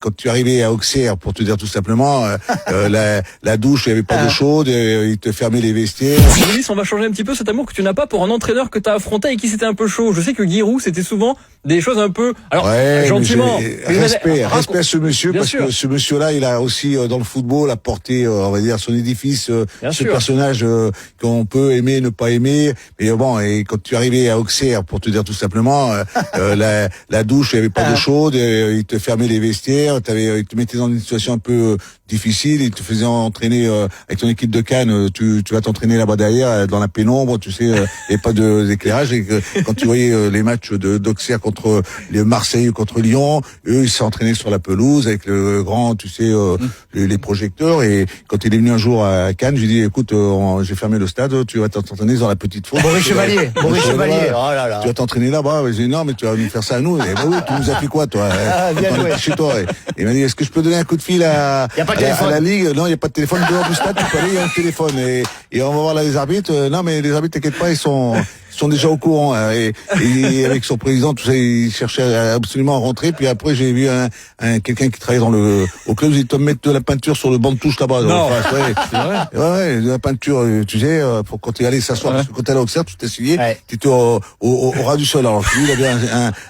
Quand tu arrivais à Auxerre, pour te dire tout simplement, la douche, il n'y avait pas d'eau chaude, ils te fermaient les vestiaires. Denis, on va changer un petit peu cet amour que tu n'as pas pour un entraîneur que tu as affronté et qui c'était un peu chaud. Je sais que Giroud, c'était souvent des choses un peu, alors ouais, gentiment. Respect à ce monsieur, Bien parce sûr. que ce monsieur-là, il a aussi dans le football apporté, on va dire, son édifice, ce personnage qu'on peut aimer, ne pas aimer. Mais bon, et quand tu arrivais à Auxerre, pour te dire tout simplement, la douche, il n'y avait pas d'eau chaude, ils te fermaient les vestiaires, ils te mettaient dans une situation un peu difficile, ils te faisaient entraîner avec ton équipe de Cannes, tu vas t'entraîner là-bas derrière dans la pénombre, tu sais, et pas d'éclairage. Et quand tu voyais les matchs d'Auxerre contre les Marseille, contre Lyon, eux ils s'entraînaient sur la pelouse avec le grand, tu sais, les projecteurs. Et quand il est venu un jour à Cannes, j'ai dit écoute, j'ai fermé le stade, tu vas t'entraîner dans la petite fosse. Maurice Chevalier, oh là là. Tu vas t'entraîner là-bas. J'ai dit non, mais tu vas nous faire ça à nous. Et bah oui, tu nous as fait quoi toi? Bien joué. Chez toi. Et il m'a dit est-ce que je peux donner un coup de fil à la Ligue? Non, il n'y a pas de téléphone dehors du stade, tu peux aller, il y a un téléphone. Et on va voir là les arbitres. Non, mais les arbitres, t'inquiète pas, ils sont déjà au courant. Et avec son président, tout ça, il cherchait absolument à rentrer. Puis après, j'ai vu quelqu'un qui travaillait au club, il te mettre de la peinture sur le banc de touche là-bas. Non. Ouais, de la peinture, tu sais, pour quand tu allais s'asseoir, parce que quand tu allais au Auxerre, tu t'asseyais, tu étais au ras du sol. Alors lui, il avait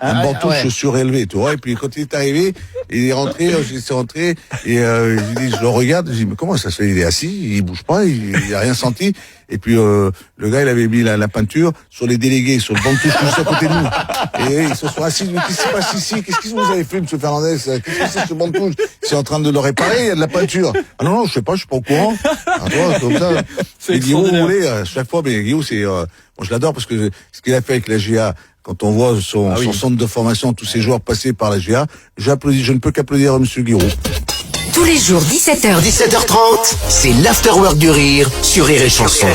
un banc de touche surélevé, tu vois. Et puis quand il est arrivé, il est rentré, je laissé rentrer, et je le regarde, je dis mais comment ça se fait? Il est assis, il bouge pas, il a rien senti. Et puis le gars, il avait mis la peinture sur les délégués, sur le banc de touche juste à côté de nous. Et ils se sont assis, mais qu'est-ce qui se passe ici? Qu'est-ce que vous avez fait, M. Fernandez? Qu'est-ce que c'est ce banc de touche? C'est en train de le réparer, il y a de la peinture. Ah non, je sais pas, je suis pas au courant. Ah, toi, comme ça. C'est et Guillaume, extraordinaire. vous voulez, chaque fois, mais Guillaume, c'est, moi, je l'adore parce que ce qu'il a fait avec la GA, quand on voit son centre de formation, tous ces joueurs passés par la GA, j'applaudis, je ne peux qu'applaudir M. Guiraud. Tous les jours, 17h, 17h30, c'est l'Afterwork du Rire sur Rire et Chanson.